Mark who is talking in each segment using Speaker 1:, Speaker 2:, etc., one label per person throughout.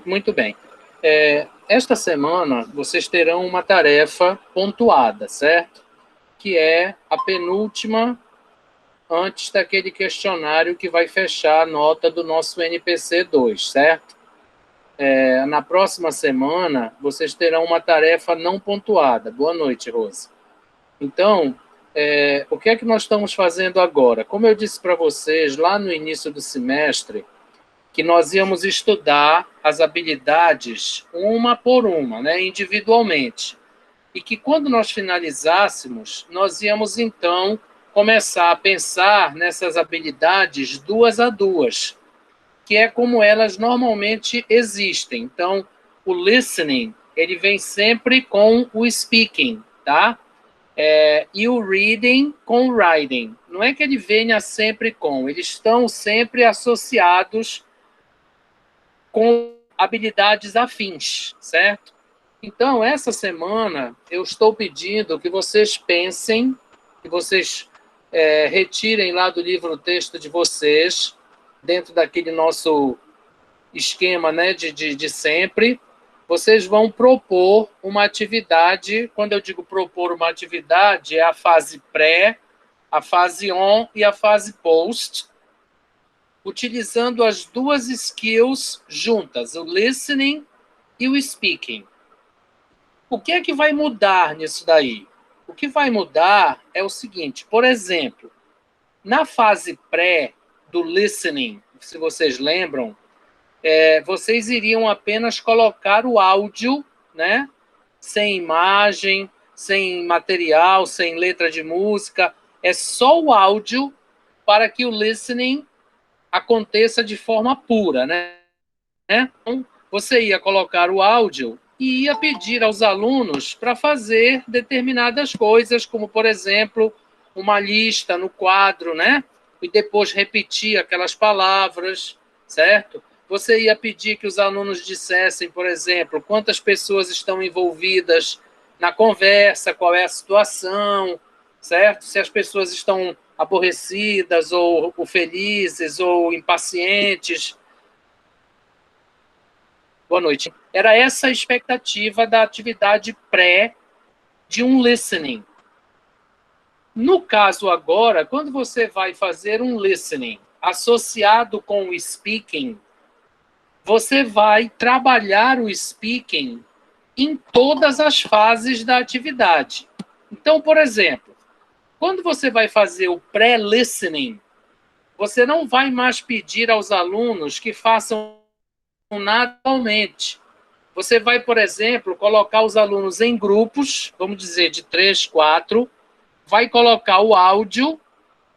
Speaker 1: Muito bem. Esta semana, vocês terão uma tarefa pontuada, certo? Que é a penúltima antes daquele questionário que vai fechar a nota do nosso NPC 2, certo? Na próxima semana, vocês terão uma tarefa não pontuada. Boa noite, Rose. Então, o que é que nós estamos fazendo agora? Como eu disse para vocês lá no início do semestre, que nós íamos estudar as habilidades uma por uma, né, individualmente. E que quando nós finalizássemos, nós íamos então começar a pensar nessas habilidades duas a duas, que é como elas normalmente existem. Então, o listening, ele vem sempre com o speaking, tá? E o reading com o writing. Não é que ele venha sempre com, eles estão sempre associados com habilidades afins, certo? Então, essa semana, eu estou pedindo que vocês pensem, que vocês retirem lá do livro-texto de vocês, dentro daquele nosso esquema, né, de sempre, vocês vão propor uma atividade. Quando eu digo propor uma atividade, é a fase pré, a fase on e a fase post, utilizando as duas skills juntas, o listening e o speaking. O que é que vai mudar nisso daí? O que vai mudar é o seguinte, por exemplo, na fase pré do listening, se vocês lembram, vocês iriam apenas colocar o áudio, né? Sem imagem, sem material, sem letra de música, é só o áudio para que o listening aconteça de forma pura, né? Então, você ia colocar o áudio e ia pedir aos alunos para fazer determinadas coisas, como, por exemplo, uma lista no quadro, né? E depois repetir aquelas palavras, certo? Você ia pedir que os alunos dissessem, por exemplo, quantas pessoas estão envolvidas na conversa, qual é a situação, certo? Se as pessoas estão aborrecidas, ou felizes, ou impacientes. Boa noite. Era essa a expectativa da atividade pré de um listening. No caso agora, quando você vai fazer um listening associado com o speaking, você vai trabalhar o speaking em todas as fases da atividade. Então, por exemplo, quando você vai fazer o pré-listening, você não vai mais pedir aos alunos que façam naturalmente. Você vai, por exemplo, colocar os alunos em grupos, vamos dizer, de 3, 4, vai colocar o áudio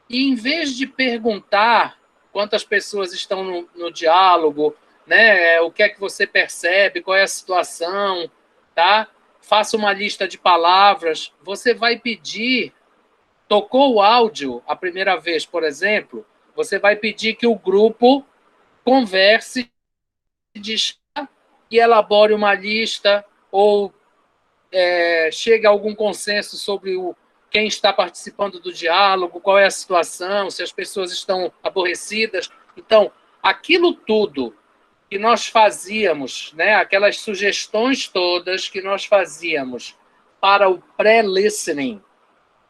Speaker 1: e, em vez de perguntar quantas pessoas estão no diálogo, né, o que é que você percebe, qual é a situação, tá? Faça uma lista de palavras. Você vai pedir, tocou o áudio a primeira vez, por exemplo, você vai pedir que o grupo converse e elabore uma lista ou chegue a algum consenso sobre quem está participando do diálogo, qual é a situação, se as pessoas estão aborrecidas. Então, aquilo tudo que nós fazíamos, né, aquelas sugestões todas que nós fazíamos para o pré-listening,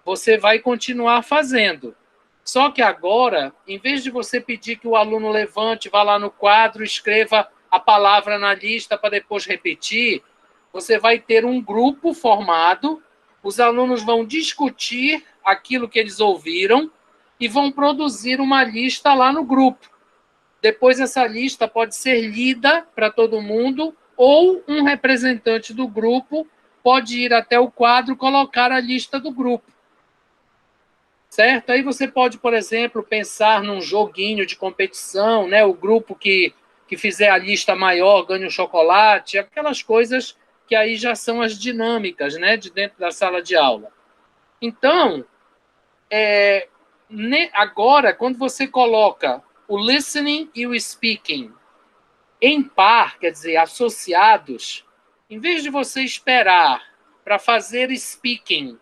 Speaker 1: você vai continuar fazendo. Só que agora, em vez de você pedir que o aluno levante, vá lá no quadro, escreva a palavra na lista para depois repetir, você vai ter um grupo formado, os alunos vão discutir aquilo que eles ouviram e vão produzir uma lista lá no grupo. Depois essa lista pode ser lida para todo mundo ou um representante do grupo pode ir até o quadro e colocar a lista do grupo. Certo? Aí você pode, por exemplo, pensar num joguinho de competição, né? O grupo que fizer a lista maior ganha um chocolate, aquelas coisas que aí já são as dinâmicas, né, de dentro da sala de aula. Então, agora, quando você coloca o listening e o speaking em par, quer dizer, associados, em vez de você esperar para fazer speaking,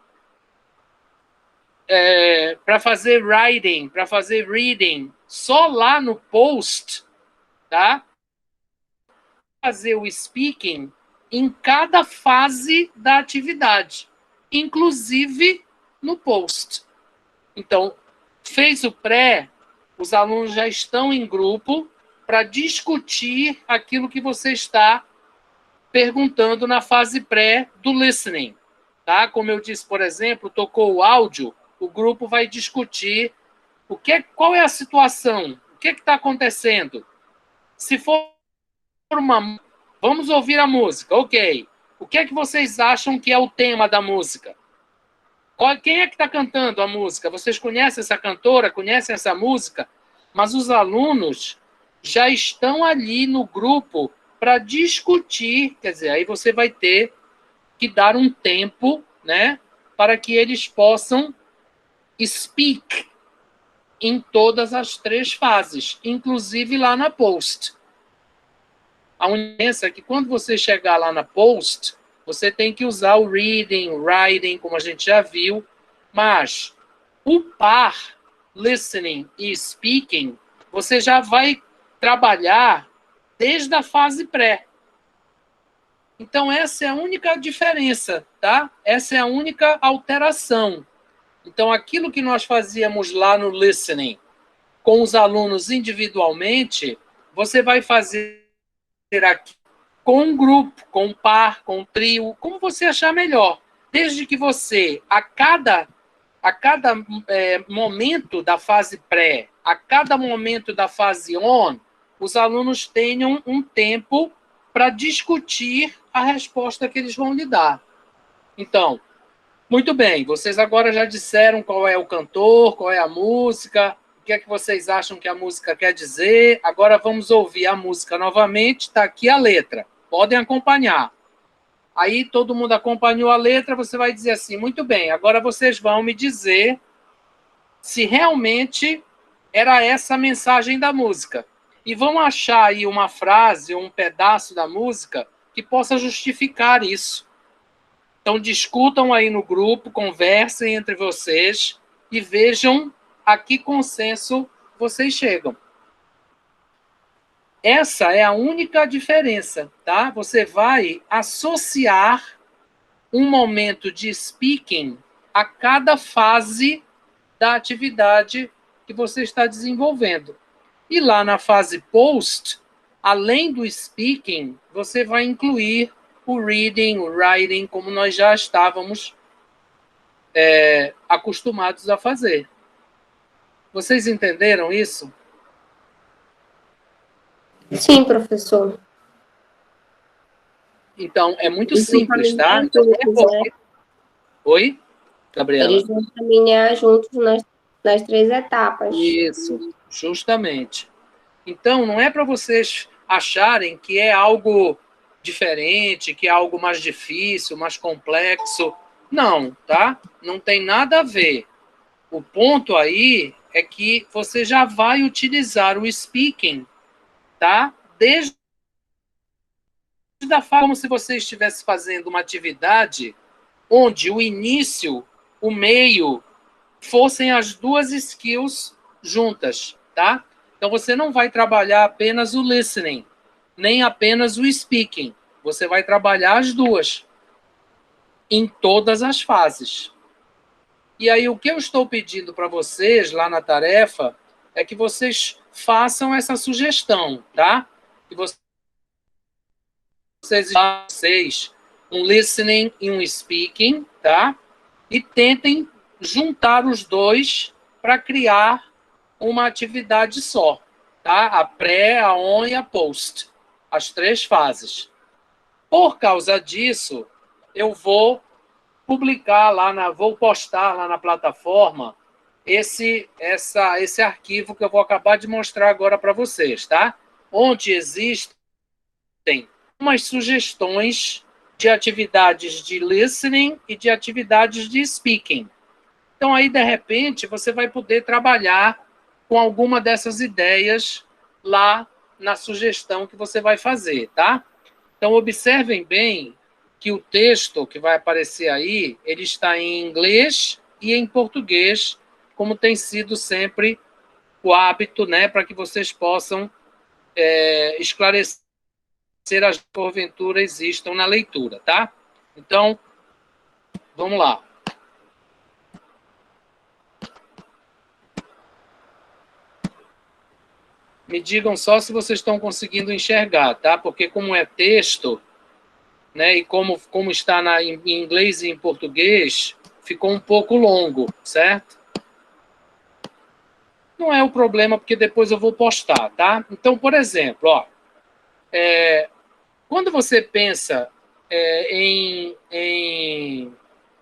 Speaker 1: para fazer writing, para fazer reading, só lá no post, tá? fazer o speaking em cada fase da atividade, inclusive no post. Então, fez o pré, os alunos já estão em grupo para discutir aquilo que você está perguntando na fase pré do listening. Tá? Como eu disse, por exemplo, tocou o áudio, o grupo vai discutir qual é a situação, o que está acontecendo. Se for uma... Vamos ouvir a música, ok. O que é que vocês acham que é o tema da música? Quem é que está cantando a música? Vocês conhecem essa cantora, conhecem essa música? Mas os alunos já estão ali no grupo para discutir, quer dizer, aí você vai ter que dar um tempo, né, para que eles possam speak em todas as 3 fases, inclusive lá na post. A diferença é que quando você chegar lá na post, você tem que usar o reading, o writing, como a gente já viu, mas o par, listening e speaking, você já vai trabalhar desde a fase pré. Então, essa é a única diferença, tá? Essa é a única alteração. Então, aquilo que nós fazíamos lá no listening com os alunos individualmente, você vai fazer aqui com um grupo, com um par, com um trio, como você achar melhor. Desde que você, a cada momento da fase pré, a cada momento da fase on, os alunos tenham um tempo para discutir a resposta que eles vão lhe dar. Então, muito bem, vocês agora já disseram qual é o cantor, qual é a música, o que é que vocês acham que a música quer dizer. Agora vamos ouvir a música novamente, está aqui a letra. Podem acompanhar. Aí todo mundo acompanhou a letra, você vai dizer assim, muito bem, agora vocês vão me dizer se realmente era essa a mensagem da música. E vão achar aí uma frase ou um pedaço da música que possa justificar isso. Então, discutam aí no grupo, conversem entre vocês e vejam a que consenso vocês chegam. Essa é a única diferença, tá? Você vai associar um momento de speaking a cada fase da atividade que você está desenvolvendo. E lá na fase post, além do speaking, você vai incluir o reading, o writing, como nós já estávamos acostumados a fazer. Vocês entenderam isso?
Speaker 2: Sim, professor.
Speaker 1: Então, é muito
Speaker 2: Eles vão
Speaker 1: simples, tá?
Speaker 2: caminhar
Speaker 1: Então,
Speaker 2: juntos, né?
Speaker 1: Oi, Gabriela?
Speaker 2: Eles vão caminhar juntos nas 3 etapas.
Speaker 1: Isso, justamente. Então, não é para vocês acharem que é algo diferente, que é algo mais difícil, mais complexo. Não, tá? Não tem nada a ver. O ponto aí é que você já vai utilizar o speaking, tá? Desde a forma como se você estivesse fazendo uma atividade onde o início, o meio, fossem as 2 skills juntas, tá? Então, você não vai trabalhar apenas o listening, nem apenas o speaking. Você vai trabalhar as 2, em todas as fases. E aí, o que eu estou pedindo para vocês, lá na tarefa, é que vocês façam essa sugestão, tá? Que vocês um listening e um speaking, tá? E tentem juntar os 2 para criar uma atividade só, tá? A pré, a on e a post, as 3 fases. Por causa disso, eu vou publicar vou postar lá na plataforma esse arquivo que eu vou acabar de mostrar agora para vocês, tá? Onde existem umas sugestões de atividades de listening e de atividades de speaking. Então, aí, de repente, você vai poder trabalhar com alguma dessas ideias lá na sugestão que você vai fazer, tá? Então, observem bem que o texto que vai aparecer aí, ele está em inglês e em português, como tem sido sempre o hábito, né, para que vocês possam esclarecer as porventura existam na leitura, tá? Então, vamos lá. Me digam só se vocês estão conseguindo enxergar, tá? Porque como é texto, né, e como está em inglês e em português, ficou um pouco longo, certo? Não é o problema, porque depois eu vou postar, tá? Então, por exemplo, ó, quando você pensa em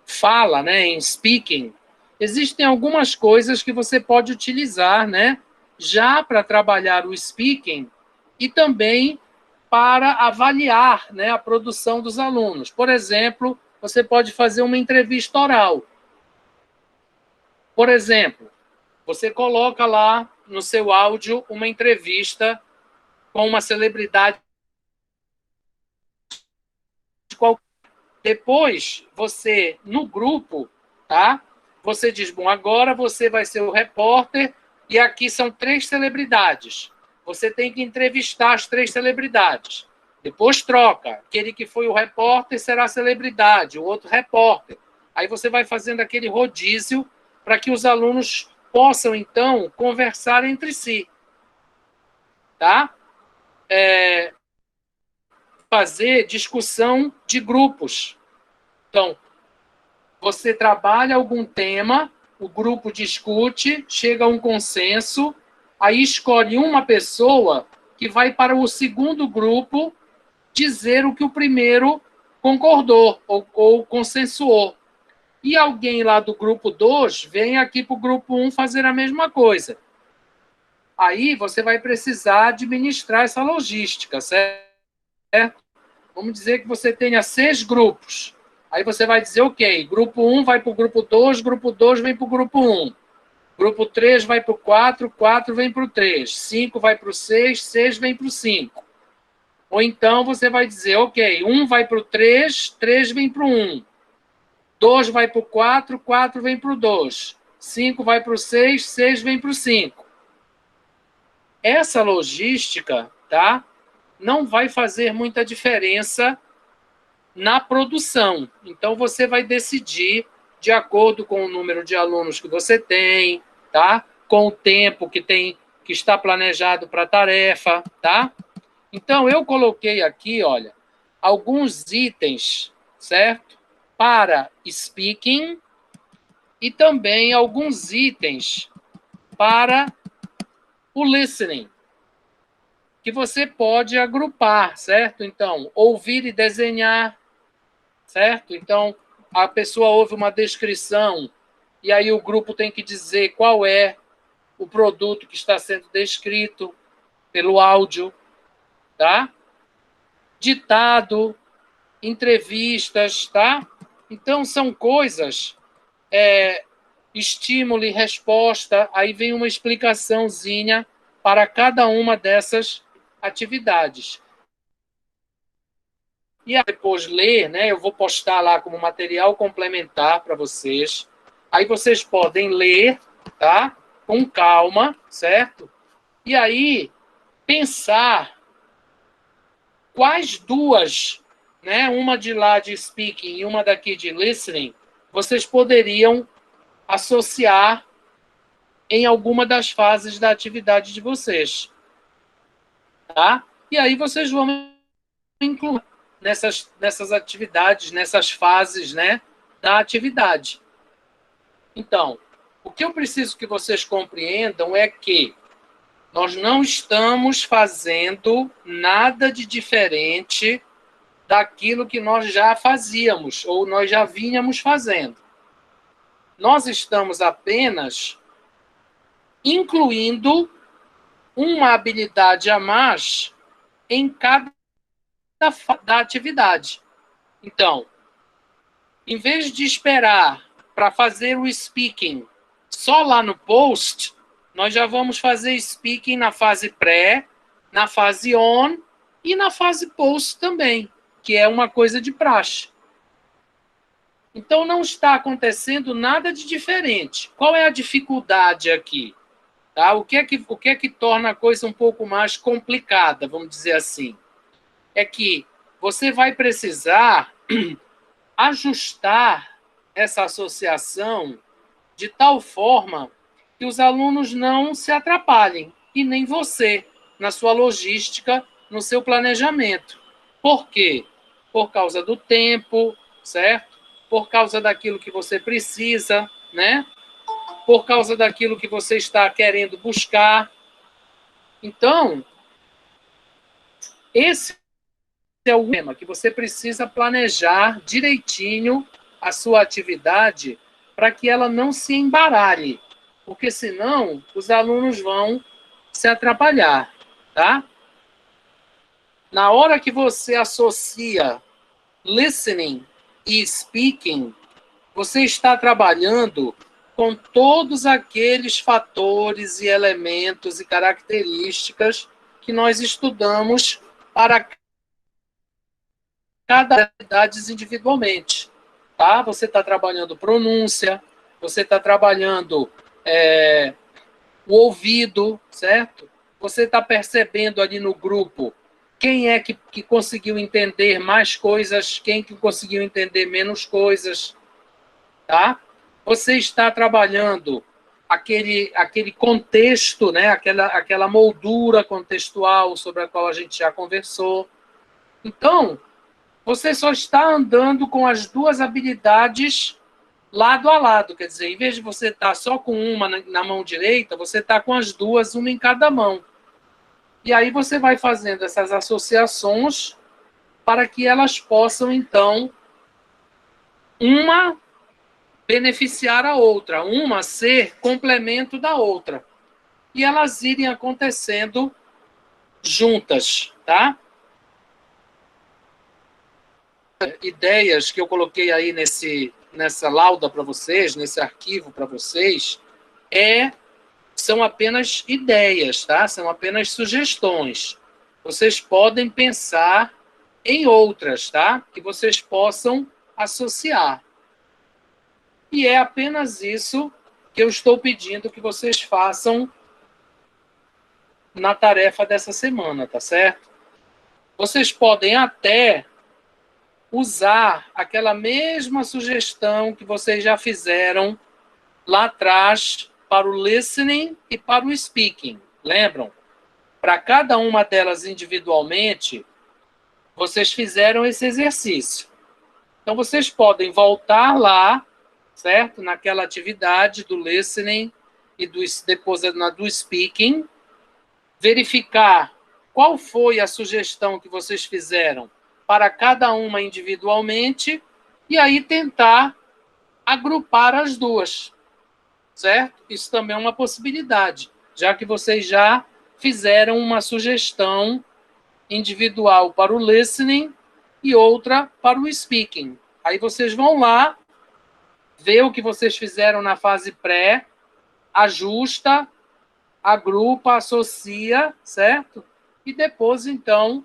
Speaker 1: fala, né, em speaking, existem algumas coisas que você pode utilizar, né, já para trabalhar o speaking e também para avaliar, né, a produção dos alunos. Por exemplo, você pode fazer uma entrevista oral. Por exemplo, você coloca lá no seu áudio uma entrevista com uma celebridade qualquer. Depois, você, no grupo, tá? Você diz, bom, agora você vai ser o repórter e aqui são 3 celebridades. Você tem que entrevistar as 3 celebridades. Depois troca. Aquele que foi o repórter será celebridade, o outro repórter. Aí você vai fazendo aquele rodízio para que os alunos possam, então, conversar entre si. Tá? Fazer discussão de grupos. Então, você trabalha algum tema, o grupo discute, chega a um consenso, aí escolhe uma pessoa que vai para o segundo grupo dizer o que o primeiro concordou ou consensuou. E alguém lá do grupo 2 vem aqui para o grupo 1 fazer a mesma coisa. Aí você vai precisar administrar essa logística, certo? Vamos dizer que você tenha 6 grupos. Aí você vai dizer, ok, grupo 1 vai para o grupo 2 vem para o grupo 1. Grupo 3 vai para o 4 vem para o 3. 5 vai para o 6 vem para o 5. Ou então você vai dizer, ok, 1 vai para o 3 vem para o 1. 2 vai para o 4 vem para o 2. 5 vai para o 6 vem para o 5. Essa logística, tá? Não vai fazer muita diferença na produção. Então, você vai decidir de acordo com o número de alunos que você tem, tá? Com o tempo que está planejado para a tarefa, tá? Então, eu coloquei aqui, olha, alguns itens, certo? Para speaking e também alguns itens para o listening, que você pode agrupar, certo? Então, ouvir e desenhar, certo? Então, a pessoa ouve uma descrição e aí o grupo tem que dizer qual é o produto que está sendo descrito pelo áudio, tá? Ditado, entrevistas, tá? Então, são coisas, estímulo e resposta, aí vem uma explicaçãozinha para cada uma dessas atividades. E depois ler, né? Eu vou postar lá como material complementar para vocês. Aí vocês podem ler, tá? Com calma, certo? E aí pensar quais duas, né? Uma de lá de speaking e uma daqui de listening, vocês poderiam associar em alguma das fases da atividade de vocês, tá? E aí vocês vão incluir nessas atividades, nessas fases, né, da atividade. Então, o que eu preciso que vocês compreendam é que nós não estamos fazendo nada de diferente daquilo que nós já fazíamos ou nós já vínhamos fazendo. Nós estamos apenas incluindo uma habilidade a mais em cada da atividade. Então, em vez de esperar para fazer o speaking só lá no post, nós já vamos fazer speaking na fase pré, na fase on e na fase post também, que é uma coisa de praxe. Então, não está acontecendo nada de diferente. Qual é a dificuldade aqui? Tá? O que é que torna a coisa um pouco mais complicada, vamos dizer assim? é que você vai precisar ajustar essa associação de tal forma que os alunos não se atrapalhem, e nem você, na sua logística, no seu planejamento. Por quê? Por causa do tempo, certo? Por causa daquilo que você precisa, né? Por causa daquilo que você está querendo buscar. Então, esse é o tema, que você precisa planejar direitinho a sua atividade para que ela não se embaralhe, porque senão os alunos vão se atrapalhar, tá? Na hora que você associa listening e speaking, você está trabalhando com todos aqueles fatores e elementos e características que nós estudamos para cada atividade individualmente. Tá? Você está trabalhando pronúncia, você está trabalhando o ouvido, certo? Você está percebendo ali no grupo quem é que conseguiu entender mais coisas, quem que conseguiu entender menos coisas, tá? Você está trabalhando aquele contexto, né? aquela moldura contextual sobre a qual a gente já conversou. Então, você só está andando com as duas habilidades lado a lado, quer dizer, em vez de você estar só com uma na mão direita, você está com as duas, uma em cada mão. E aí você vai fazendo essas associações para que elas possam, então, uma beneficiar a outra, uma ser complemento da outra. E elas irem acontecendo juntas, tá? Ideias que eu coloquei aí nessa lauda para vocês, nesse arquivo para vocês, são apenas ideias, tá? São apenas sugestões. Vocês podem pensar em outras, tá? Que vocês possam associar. E é apenas isso que eu estou pedindo que vocês façam na tarefa dessa semana, tá certo? Vocês podem até usar aquela mesma sugestão que vocês já fizeram lá atrás para o listening e para o speaking. Lembram? Para cada uma delas individualmente, vocês fizeram esse exercício. Então, vocês podem voltar lá, certo? Naquela atividade do listening e depois na do speaking, verificar qual foi a sugestão que vocês fizeram para cada uma individualmente e aí tentar agrupar as duas, certo? Isso também é uma possibilidade, já que vocês já fizeram uma sugestão individual para o listening e outra para o speaking. Aí vocês vão lá, ver o que vocês fizeram na fase pré, ajusta, agrupa, associa, certo? E depois, então,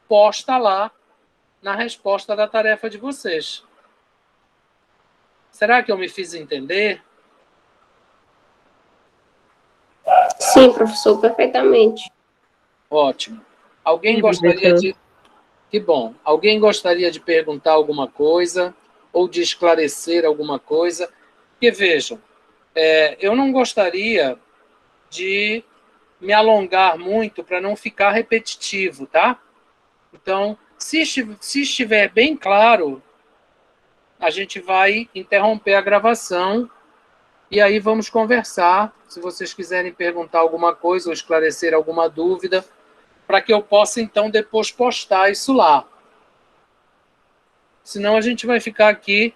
Speaker 1: posta lá na resposta da tarefa de vocês. Será que eu me fiz entender?
Speaker 2: Sim, professor, perfeitamente.
Speaker 1: Ótimo. Alguém
Speaker 3: Sim,
Speaker 1: gostaria
Speaker 3: professor.
Speaker 1: Que bom. Alguém gostaria de perguntar alguma coisa ou de esclarecer alguma coisa? Porque, vejam, eu não gostaria de me alongar muito para não ficar repetitivo, tá? Então, se estiver bem claro, a gente vai interromper a gravação e aí vamos conversar. Se vocês quiserem perguntar alguma coisa ou esclarecer alguma dúvida, para que eu possa, então, depois postar isso lá. Senão a gente vai ficar aqui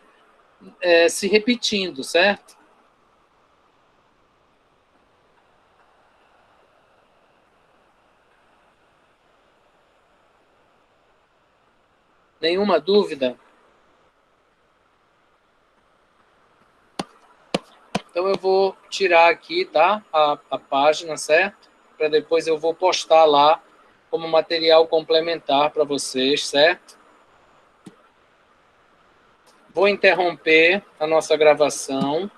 Speaker 1: se repetindo, certo? Nenhuma dúvida? Então eu vou tirar aqui, tá? A página, certo? Para depois eu vou postar lá como material complementar para vocês, certo? Vou interromper a nossa gravação.